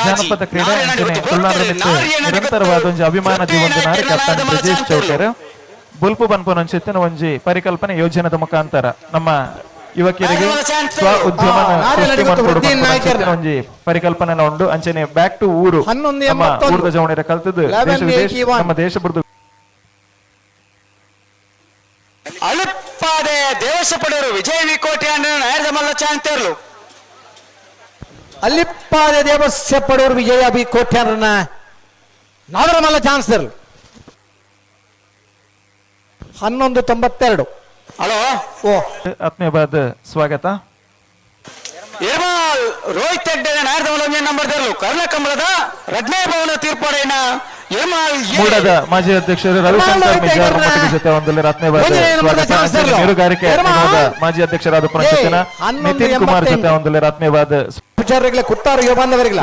ಜಾನಪದ ಕ್ರೀಡೆ ನಿರಂತರವಾದ ಒಂಜಿ ಅಭಿಮಾನ ಜೀವಂತನ ಕ್ಯಾಪ್ಟನ್ ಬ್ರಿಜೇಶ್ ಚೌಕರ್ ಬುಲ್ಪು ಬನ್ಪುನ ಚಿತ್ತಿನ ಒಂಜಿ ಪರಿಕಲ್ಪನೆ ಯೋಜನೆದ ಮುಖಾಂತರ ನಮ್ಮ ಯುವಕರಿಗೆ ಸ್ವ ಉದ್ಯಮ ಒಂಜಿ ಪರಿಕಲ್ಪನೆ ಉಂಡು ಅಂಚನೆ ಬ್ಯಾಕ್ ಟು ಊರು ನಮ್ಮ ಊರದ ಜವಣಿರ ಕಲ್ತದ್ದು ನಮ್ಮ ದೇಶ ಬಿಡ್ದು ಅಳುಪ್ಪಾದೆ ದೇವಸ ಪಡೆಯರು ವಿಜಯ ವಿಕೋಟೆ ನಾಯರದ ಮಲ್ಲ ಚಾಂತರ್ಲು ಅಲ್ಲಿಪ್ಪಾದೆ ದೇವಸ್ಯ ಪಡೋರು ವಿಜಯ ಬಿ ಕೋಟ್ಯಾರನ್ನ ನಾಗರ ಮಲ್ಲ ಚಾನ್ಸರ್ 1192. ಹಲೋ ಓ ಆತ್ಮೀಯವಾದ ಸ್ವಾಗತ. ರೋಹಿತ್ ಹೆಗ್ಡೆ ನಾಯರದ ಮಲ್ಲ ನಂಬರ್ ತರಲು ಕರ್ಣಕಂಬಳದ ರಡ್ನೇ ಭವನ ತೀರ್ಪಾಡೆನ ಮೂಡದ ಮಾಜಿ ಅಧ್ಯಕ್ಷರು ರವಿಶಂಕರ್ ಮಿಜಾರ್ ಮಟ್ಟಿಗೆ ಜೊತೆ ಒಂದಲ್ಲಿ ಆತ್ಮೀಯವಾದ ಸ್ವಾಗತ. ಮೀನುಗಾರಿಕೆ ಮಾಜಿ ಅಧ್ಯಕ್ಷರಾದ ಪುನಶ್ಚೇತನ ನಿತಿನ್ ಕುಮಾರ್ ಜೊತೆ ಒಂದಲ್ಲಿ ಆತ್ಮೀಯವಾದ ಪೂಜಾರಿಗಳ ಕುತ್ತಾರ ಯೋಬಂದವರಿಗಳ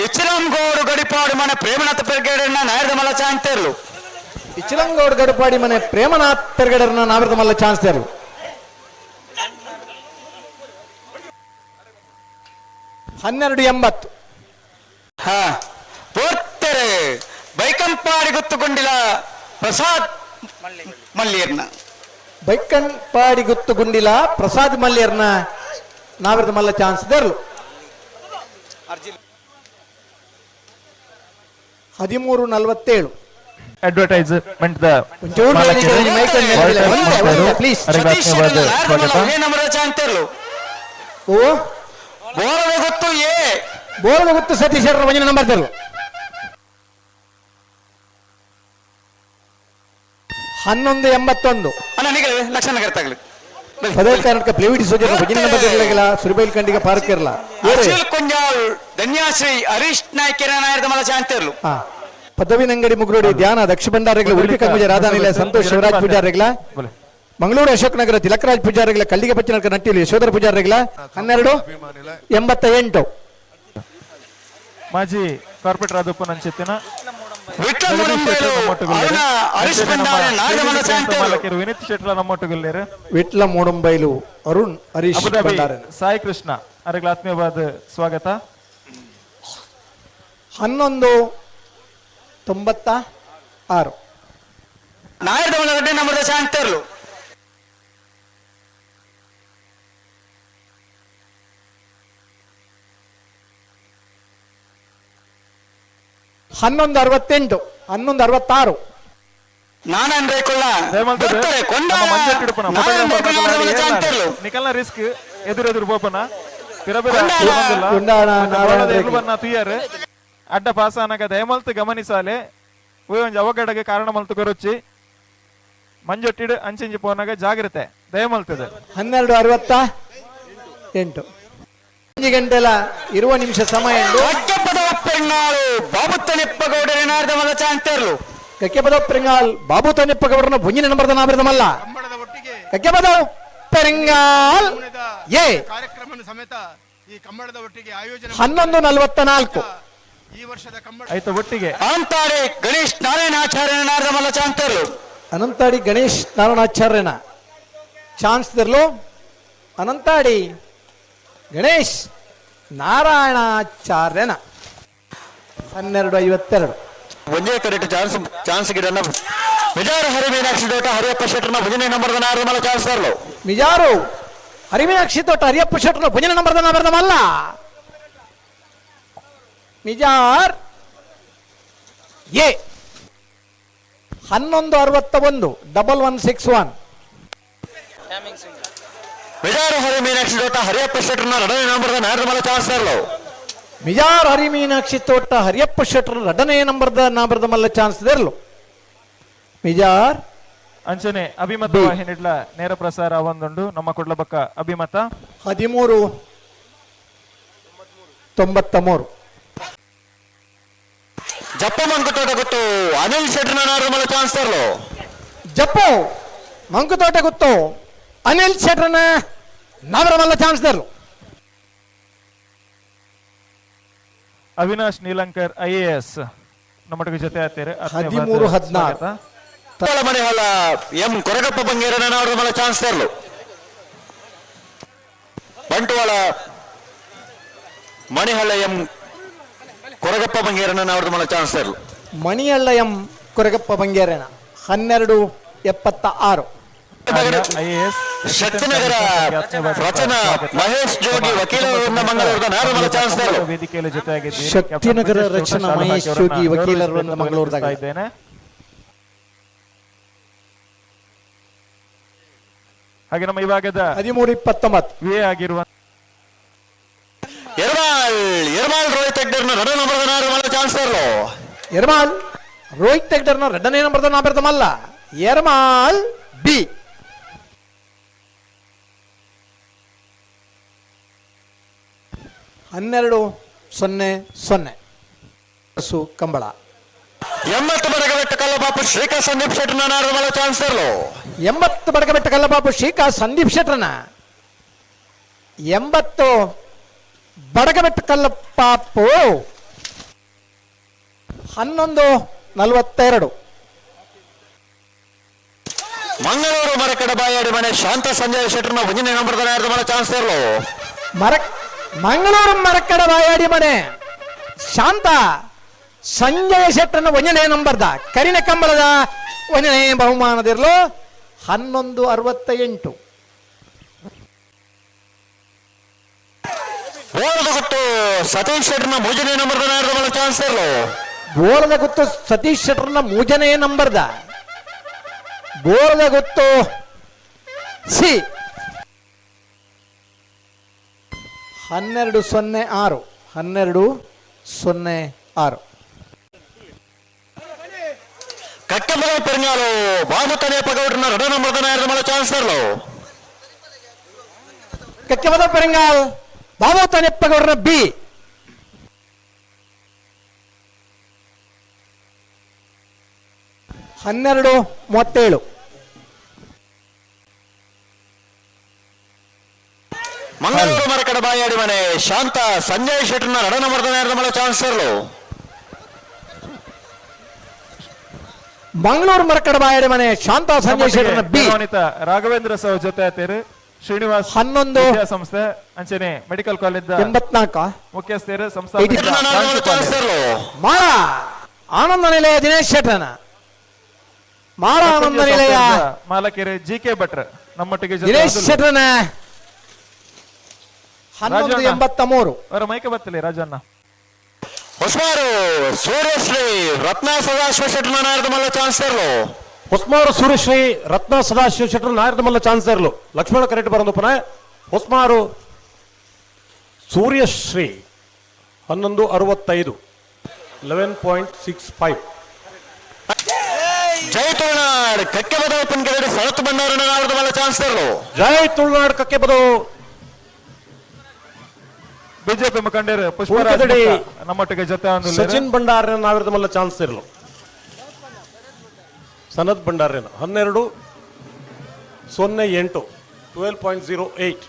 ಇಚ್ಚಲಂಗೋಡು ಗಡಿಪಾಡು ಮನೆ ಪ್ರೇಮನಾಥ ಪೆರ್ಗೇಡನ್ನ ನಾಯರದ ಮಲ್ಲ ಚಾನ್ಸ್ ತೇರ್ಲು ಇಚ್ಚಲಂಗೋಡು ಗಡಿಪಾಡಿ ಮನೆ ಪ್ರೇಮನಾಥ್ ಪೆರ್ಗೇಡನ್ನ ನಾಯರದ ಮಲ್ಲ ಚಾನ್ಸ್ ತೇರ್ಲು 1280. ಹಾ ಪೋರ್ತೆರೆ ಬೈಕಂಪಾಡಿ ಗೊತ್ತುಗೊಂಡಿಲ್ಲ ಪ್ರಸಾದ್ ಮಲ್ಲಿಯರ್ನ ಬೈಕಂಪಾಡಿ ಗೊತ್ತುಗೊಂಡಿಲ್ಲ ಪ್ರಸಾದ್ ಮಲ್ಲಿಯರ್ನ ನಾವಿರದ ಮಲ್ಲ ಚಾನ್ಸ್ ತೇರ್ಲು 1347. ಅಡ್ವರ್ಟೈಸ್ಮೆಂಟ್ ದ ಓ ಬೋರದ ಗೊತ್ತು ಏ ಬೋರದ ಗೊತ್ತು ಸತೀಶ್ ವಂಜನೆ ನಂಬರ್ ತರು 1181. ನನಗೆ ಲಕ್ಷಣ ತಗಲಿ ಪದವಿ ಕರ್ನಾಟಕ ಪ್ಲೇವಿಟಿ ಸೋಜನ ವಂಜನೆ ನಂಬರ್ ತರಲಿಲ್ಲ ಸುರಿಬೈಲ್ ಕಂಡಿಗೆ ಪಾರ್ಕ್ ಇರಲ್ಲ ಕೊಂಜಾಳ್ ಧನ್ಯಾಶ್ರೀ ಹರೀಶ್ ನಾಯ್ಕರ ನಾಯರದ ಮಲ ಚಾಂತರ್ಲು ಪದವಿನಂಗಡಿ ಮುಗುರೋಡಿ ಧ್ಯಾನ ದಕ್ಷ ಭಂಡಾರಗಳ ಉಡುಪಿ ಕಂಗುಜ ರಾಧಾನಿಲಯ ಸಂತೋಷ್ ಶಿವರಾಜ್ ಪೂಜಾರಿಗಳ ಮಂಗಳೂರು ಅಶೋಕ್ ನಗರ ತಿಲಕರಾಜ್ ಪೂಜಾರಿಗಳ ಕಲ್ಲಿಗೆ ಪಚ್ಚನಕ ನಟ್ಟಿಲಿ ಯಶೋಧರ ಪೂಜಾರಿಗಳ 1288. ಮಾಜಿ ಕಾರ್ಪೊರೇಟರ್ ಆದ ಉಪನಂಚಿತ್ತಿನ ವಿನೀತ್ ಶೆಟ್ಲ ನಮ್ಮೊಟ್ಟುಗಲ್ಲೇರು ವಿಟ್ಲ ಮೂಡುಂಬೈಲು ಅರುಣ್ ಹರೀಶ್ ಸಾಯಿ ಕೃಷ್ಣ ಅವರಿಗೆ ಆತ್ಮೀಯವಾದ ಸ್ವಾಗತ. 1196. ನಾಯರದ ಮಲಗಡ್ಡೆ ನಂಬರ್ ಚಾಂತರ್ಲು 1168. 1166. ನಾನಂದ್ರೆ ನಿಕಲ್ನ ರಿಸ್ಕ್ ಎದುರೆದುರು ಪೋಪನ ತುಯ್ಯಾರು ಅಡ್ಡ ಪಾಸ ಅನ್ನಕ ದಯಮಲ್ತು ಗಮನಿಸಾಲೆ ಒಂಜಿ ಅವಘಡಗೆ ಕಾರಣ ಮಲ್ತು ಕೊರೊಚ್ಚಿ ಮಂಜೊಟ್ಟಿಡು ಅಂಚಿಂಜಿ ಪೋನಾಗ ಜಾಗ್ರತೆ ದಯಮಲ್ತದೆ. 1268. 5 ಗಂಟೆಲ 20 ನಿಮಿಷ ಸಮಯ ಬಾಬು ತನಿಪ್ಪಗೌಡರ ನಾಯರದ ಮಲ್ಲ ಚಾಂತರ್ಲು ಕಕ್ಕೆಪದ ಪೆರಿಂಗಾಲ್ ಬಾಬು ತನಿಪ್ಪಗೌಡರನ ಬುಂಜಿನ ನಂಬರ್ದ ನಾವಿರದ ಮಲ್ಲ ಕಕ್ಕೆಪದ ಪೆರಿಂಗಾಲ್ ಎ ಕಾರ್ಯಕ್ರಮ ಸಮೇತ ಈ ಕಂಬಳದ ಒಟ್ಟಿಗೆ ಆಯೋಜನೆ 1144. ಈ ವರ್ಷದ ಆಯ್ತು ಒಟ್ಟಿಗೆ ಅಂತಾಡಿ ಗಣೇಶ್ ನಾರಾಯಣಾಚಾರ್ಯನ ನಾಯರದ ಮಲ್ಲ ಚಾಂತರ್ಲು ಅನಂತಾಡಿ ಗಣೇಶ್ ನಾರಾಯಣಾಚಾರ್ಯನ ಚಾನ್ಸ್ ತರ್ಲು ಅನಂತಾಡಿ ಗಣೇಶ್ ನಾರಾಯಣಾಚಾರ್ಯನ 1252. ಒಂದೇ ಕರೆಕ್ಟ್ ಚಾನ್ಸ್ ಗಿಡನ್ನ ಮಿಜಾರು ಹರಿಮೀನಾಕ್ಷಿ ತೋಟ ಹರಿಯಪ್ಪ ಶೆಟ್ಟರ್ನ ಭಜನೆ ನಂಬರ್ದ ನಾಯರದ ಮಲ್ಲ ಚಾನ್ಸ್ ತರ್ಲು ಮಿಜಾರು ಹರಿಮೀನಾಕ್ಷಿ ತೋಟ ಹರಿಯಪ್ಪ ಶೆಟ್ಟರ್ನ ಭಜನೆ ನಂಬರ್ದ ನಾವಿರದ ಮಲ್ಲ ಮಿಜಾರ್ ಎ 1161. 1161. ಮಿಜಾರು ಹರಿಮೀನಾಕ್ಷಿ ತೋಟ ಹರಿಯಪ್ಪ ಶೆಟ್ಟರ್ನ ಎರಡನೇ ನಂಬರ್ದ ನಾಯರದ ಮಲ್ಲ ಚಾನ್ಸ್ ತರ್ಲು ಮಿಜಾರ್ ಹರಿಮೀನಾಕ್ಷಿ ತೋಟ ಹರಿಯಪ್ಪ ಶೆಟ್ಟರ್ ಎರಡನೇ ನಂಬರ್ದ ನಾಬರ್ದ ಮಲ್ಲ ಚಾನ್ಸ್ ತರ್ಲು ಮಿಜಾರ್ ಅಂಚನೆ ಅಭಿಮತ ವಾಹಿನಿಡ್ಲ ನೇರ ಪ್ರಸಾರ ಒಂದುಂಡು ನಮ್ಮ ಕೊಡ್ಲಬಕ್ಕ ಅಭಿಮತ 1393. ಜಪ್ಪ ಮಂಕುತೋಟ ಗೊತ್ತು ಅನಿಲ್ ಶೆಟ್ಟರ್ನ ನಾಯರದ ಮಲ್ಲ ಚಾನ್ಸ್ ತರ್ಲು ಜಪ್ಪು ಮಂಕುತೋಟ ಗೊತ್ತು ಅನಿಲ್ ಶೆಟ್ಟರ್ನ ನಾವರ ಮಲ್ಲ ಚಾನ್ಸ್ ತರ್ಲು ಅವಿನಾಶ್ ನೀಲಂಕರ್ IAS ನಮ್ಮೊಟ್ಟಿಗೆ ಜೊತೆ ಆಗ್ತಾರೆ. 1316. ಮನೆಹೊಲ ಎಂ ಕೊರಗಪ್ಪ ಬಂಗೇರನ ನಾಯರದ ಮಲ್ಲ ಚಾನ್ಸ್ ತರ್ಲು ಬಂಟ್ವಾಳ ಮಣಿಹಳ್ಳ ಎಂ ಕೊರಗಪ್ಪ ಬಂಗೇರನ್ನ ಅವ್ರದ್ದು ಮಲ ಚಾನ್ಸ್ ಇರಲು ಮಣಿಯಳ್ಳ ಎಂ ಕೊರಗಪ್ಪ ಬಂಗೇರನ 12:76. IAS ಶಕ್ತಿನಗರ ರಚನಾ ಮಹೇಶ್ ಜೋಗಿ ವಕೀಲರಿಂದ ಮಂಗಳೂರದ ನಾರು ಮಲ ಚಾನ್ಸ್ ಇರಲು ವೇದಿಕೆಯಲ್ಲಿ ಜೊತೆಯಾಗಿದ್ದೀರಿ. ಶಕ್ತಿನಗರ ರಚನಾ ಮಹೇಶ್ ಜೋಗಿ ವಕೀಲರಿಂದ ಮಂಗಳೂರದಾಗ ಇದ್ದೇನೆ. ಹಾಗೆ ನಮ್ಮ ಇವಾಗದ 13:29. ವಿ ಆಗಿರುವ ಎರ್ಮಾಲ್ ರೋಹಿತ್ ಹೆಗ್ಡರ್ನ ನಡ ನಂಬರ್ದ ನಾರು ಮಲ ಚಾನ್ಸ್ ಇರಲು ಎರ್ಮಾಲ್ ರೋಹಿತ್ ಹೆಗ್ಡರ್ನ 2ನೇ ನಂಬರ್ದ ನಾಬರ್ದಮಲ್ಲ ಎರ್ಮಾಲ್ ಬಿ. ಹನ್ನೆರಡು 0-0 ಕಂಬಳ. 80 ಬಡಗಬೆಟ್ಟ ಕಲ್ಲಪಾಪು ಶ್ರೀಕಾಂತ್ ಸಂದೀಪ್ ಶೆಟ್ಟರ್ನ ನಾರು ಮಲ ಚಾನ್ಸ್ ಇರಲು 80 ಬಡಗಬೆಟ್ಟ ಕಲ್ಲಪಾಪು ಶ್ರೀಕಾಂತ್ ಸಂದೀಪ್ ಶೆಟ್ಟರ್ನ 80 ಬಡಗಬೆಟ್ಟ ಕಲ್ಲಪಾಪು 11:42. ಮಂಗಳೂರು ಮರಕಡ ಬಾಯಾಡಿ ಮನೆ ಶಾಂತ ಸಂಜಯ್ ಶೆಟ್ಟರ್ನ 1ನೇ ನಂಬರ್ದ ನಾರು ಮಲ ಚಾನ್ಸ್ ಇರಲು ಮಂಗಳೂರು ಮರಕ್ಕಡ ಬಾಯಾಡಿ ಮನೆ ಶಾಂತ ಸಂಜಯ ಶೆಟ್ಟರ್ನ 1ನೇ ನಂಬರ್ದ ಕರಿನ ಕಂಬಳದ 1ನೇ ಬಹುಮಾನದಿರಲು 11:68. ಬೋರದ ಗುಟ್ಟು ಸತೀಶ್ ಶೆಟ್ಟರ್ನ 3ನೇ ನಂಬರ್ದ ನಾರು ಮಲ ಚಾನ್ಸ್ ಇರಲು ಬೋರದ ಗುತ್ತು ಸತೀಶ್ ಶೆಟ್ಟರ್ನ 3ನೇ ನಂಬರ್ದ ಬೋರದ ಗುತ್ತು ಸಿ 12:06. 12:06. ಕಟ್ಟಮಲ ಪೆರಿಂಗಾಲು ಬಾಬುತನೆ ಪಗೌಡ್ರನ 2 ನಂಬರ್ದ ನಾರು ಮಲ ಚಾನ್ಸ್ ಇರಲು ಕಕ್ಕೆಮದ ಪೆರಿಂಗಾಲ್ ಬಾಬು ತನೆಪ್ಪಗೌಡರ ಬಿ. 12:37. ಮಂಗಳೂರು ಮರಕಡ ಬಾಯಾಡಿ ಮನೆ ಶಾಂತ ಸಂಜಯ್ ಶೆಟ್ಟರ್ನ 2 ನಂಬರ್ದ ನಾರು ಮಲ ಚಾನ್ಸ್ ಇರಲು ಮಂಗಳೂರು ಮರಕಡ ಬಾಯಡಿ ಮನೆ ಶಾಂತ ಸಂಜಯ್ ಶೆಟ್ಟರ್ನ ಬಿ. ರಾಘವೇಂದ್ರ ಸಹ ಜೊತೆ ಆತೇರು. ಶ್ರೀನಿವಾಸ್ 11 ಸಂಸ್ಥೆ ಅಂಚನೆ ಮೆಡಿಕಲ್ ಕಾಲೇಜ್ 84. ಮುಖ್ಯಸ್ಥರು ಶೆಟ್ಟರ್ನ ನಾರು ಮಲ ಚಾನ್ಸ್ ಇರಲು ಮಾಳ ಆನಂದ ನಿಲಯ ದಿನೇಶ್ ಶೆಟ್ಟರ್ನ ಮಾಳ ಆನಂದ ನಿಲಯ ಮಾಲಕೆರೆ GK ಭಟ್ರ ನಮ್ಮೊಟ್ಟಿಗೆ ದಿನೇಶ್ ಶೆಟ್ಟರ್ನ 11:83. ಅವರ ಮೈಕ ಬತ್ತಲಿ ರಾಜಣ್ಣ. ಹೊಸಮಾರು ಸೂರ್ಯಶ್ರೀ ರತ್ನ ಸದಾಶಿವ ಶೆಟ್ಟರ್ನ ನಾರು ಮಲ ಚಾನ್ಸ್ ಇರಲು ಹೊಸ್ಮಾರು ಸೂರ್ಯಶ್ರೀ ರತ್ನ ಸದಾಶಿವ ಶೆಟ್ಟರ್ ನಾಯರದ ಮಲ್ಲ ಚಾನ್ಸ್ ಇರಲು ಲಕ್ಷ್ಮಣ ಕರೆಕ್ಟ್ ಬರೋದು ಪುನಃ ಹೊಸ್ಮಾರು ಸೂರ್ಯಶ್ರೀ 11:65 11.65. ಜೈ ತುಳುನಾಡ್ ಕಕ್ಕೆ ಬದಲು ಪುನ್ಕೆರಡು ಸರತ್ ಬಂಡಾರನ ನಾರದ ಮಲ ಚಾನ್ಸ್ ಇರಲು ಜೈ ತುಳುನಾಡ್ ಕಕ್ಕೆ ಬದು ಬಿಜೆಪಿ ಮುಖಂಡರು ಪುಷ್ಪರಾಜ್ ಪುಲ್ಕದಡಿ ನಮ್ಮೊಟ್ಟಿಗೆ ಜೊತೆ ಸಚಿನ್ ಭಂಡಾರನ ನಾವಿರದ ಮಲ್ಲ ಚಾನ್ಸ್ ಇರಲು ಸನತ್ ಭಂಡಾರನ 12:08 12.08.